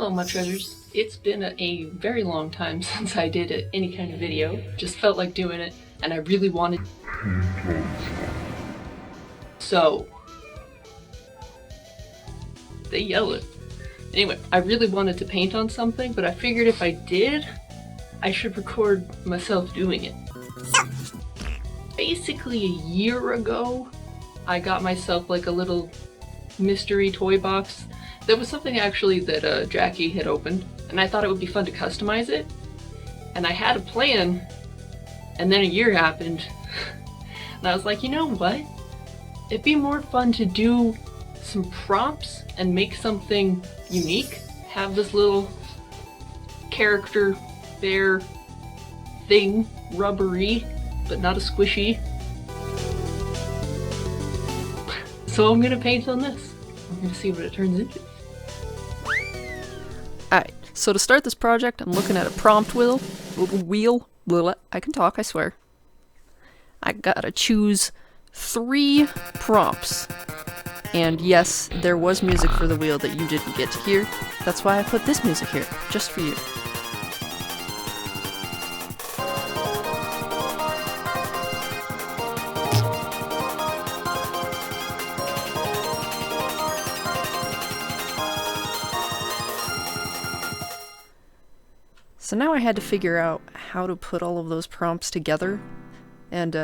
Hello, my treasures. It's been a very long time since I did any kind of video. Just felt like doing it, and I really wanted. So, they yell it. Anyway, I really wanted to paint on something, but I figured if I did, I should record myself doing it. Basically a year ago, I got myself like a little mystery toy box. There was something actually that Jackie had opened, and I thought it would be fun to customize it. And I had a plan, and then a year happened, and I was like, you know what? It'd be more fun to do some prompts and make something unique. Have this little character bear thing, rubbery, but not a squishy. So I'm gonna paint on this. I'm gonna see what it turns into. Alright, so to start this project, I'm looking at a prompt wheel. I can talk, I swear. I gotta choose 3 prompts. And yes, there was music for the wheel that you didn't get to hear. That's why I put this music here, just for you. So now I had to figure out how to put all of those prompts together, and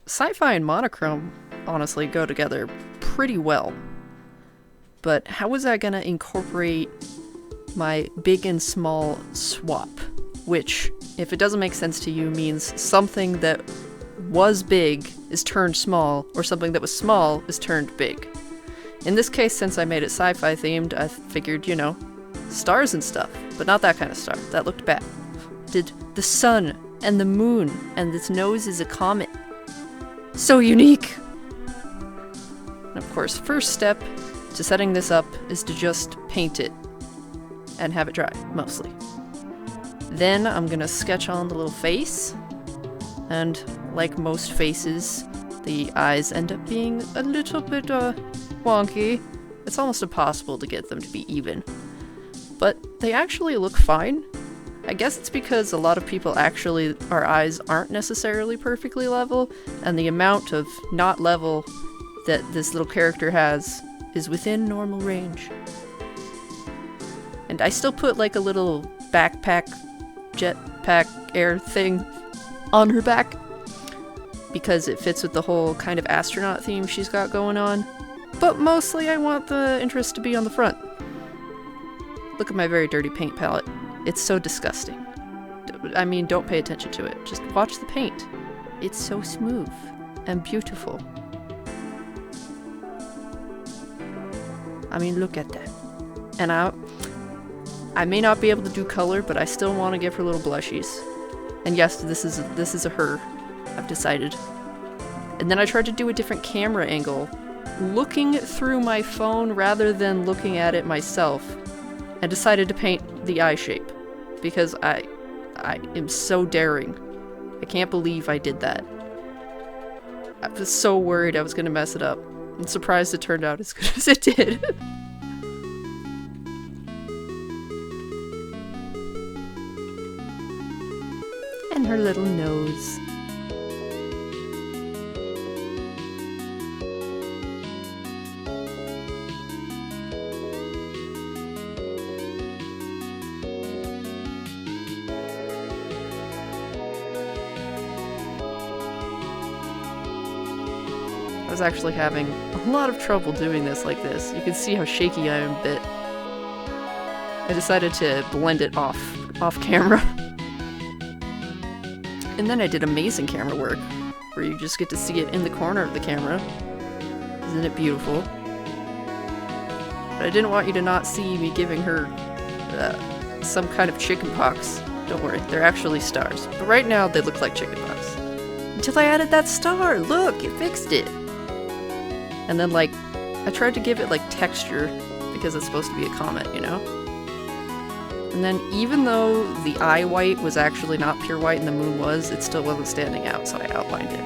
sci-fi and monochrome honestly go together pretty well. But how was I gonna incorporate my big and small swap? Which, if it doesn't make sense to you, means something that was big is turned small, or something that was small is turned big. In this case, since I made it sci-fi themed, I figured, you know, stars and stuff, but not that kind of star. That looked bad. Did the sun and the moon, and its nose is a comet. So unique! And of course, first step to setting this up is to just paint it and have it dry, mostly. Then I'm gonna sketch on the little face, and like most faces, the eyes end up being a little bit wonky. It's almost impossible to get them to be even. But they actually look fine. I guess it's because a lot of people our eyes aren't necessarily perfectly level, and the amount of not level that this little character has is within normal range. And I still put like a little backpack, jetpack air thing on her back, because it fits with the whole kind of astronaut theme she's got going on. But mostly I want the interest to be on the front. Look at my very dirty paint palette. It's so disgusting. I mean, don't pay attention to it. Just watch the paint. It's so smooth and beautiful. I mean, look at that. And I may not be able to do color, but I still want to give her little blushies. And yes, this is a her, I've decided. And then I tried to do a different camera angle, looking through my phone rather than looking at it myself. I decided to paint the eye shape, because I am so daring. I can't believe I did that. I was so worried I was going to mess it up. I'm surprised it turned out as good as it did. And her little nose. I was actually having a lot of trouble doing this like this. You can see how shaky I am a bit. I decided to blend it off camera. And then I did amazing camera work, where you just get to see it in the corner of the camera. Isn't it beautiful? But I didn't want you to not see me giving her some kind of chicken pox. Don't worry, they're actually stars. But right now, they look like chicken pox. Until I added that star! Look, it fixed it! And then, like, I tried to give it, like, texture, because it's supposed to be a comet, you know? And then, even though the eye white was actually not pure white and the moon was, it still wasn't standing out, so I outlined it.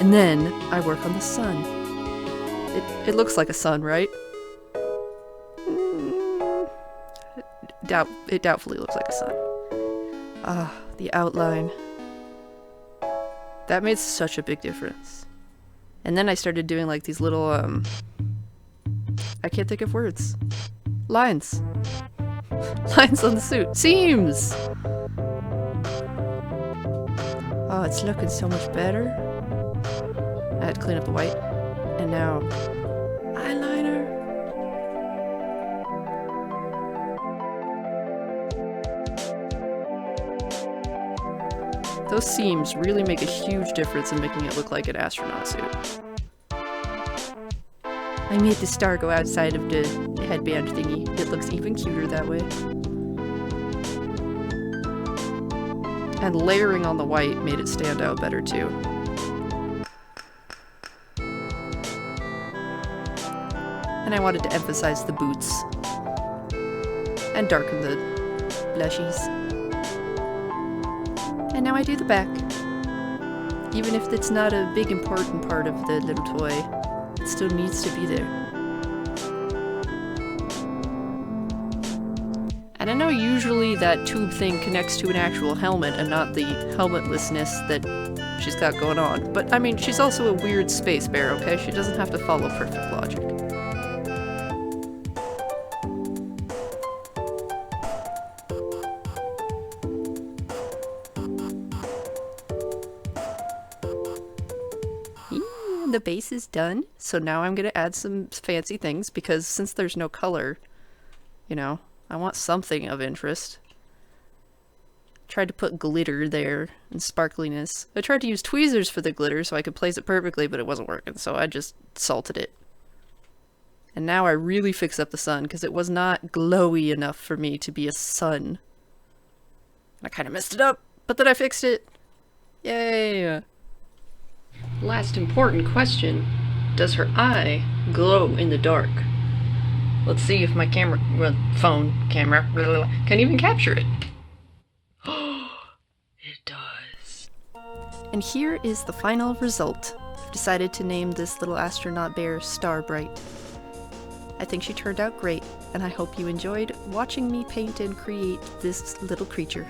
And then, I work on the sun. It looks like a sun, right? It doubtfully looks like a sun. Ah, the outline. That made such a big difference. And then I started doing like these little, I can't think of words. Lines. Lines on the suit. Seams! Oh, it's looking so much better. I had to clean up the white. And now, eyeliner. Those seams really make a huge difference in making it look like an astronaut suit. I made the star go outside of the headband thingy. It looks even cuter that way. And layering on the white made it stand out better too. And I wanted to emphasize the boots. And darken the blushies. And now I do the back. Even if it's not a big important part of the little toy, it still needs to be there. And I know usually that tube thing connects to an actual helmet and not the helmetlessness that she's got going on. But I mean, she's also a weird space bear, okay? She doesn't have to follow perfect logic. The base is done, so now I'm gonna add some fancy things because since there's no color, you know, I want something of interest. Tried to put glitter there and sparkliness. I tried to use tweezers for the glitter so I could place it perfectly, but it wasn't working, so I just salted it. And now I really fix up the sun because it was not glowy enough for me to be a sun. I kind of messed it up, but then I fixed it. Yay! Last important question. Does her eye glow in the dark? Let's see if my phone camera can even capture it. Oh, it does. And here is the final result. I've decided to name this little astronaut bear Starbright. I think she turned out great, and I hope you enjoyed watching me paint and create this little creature.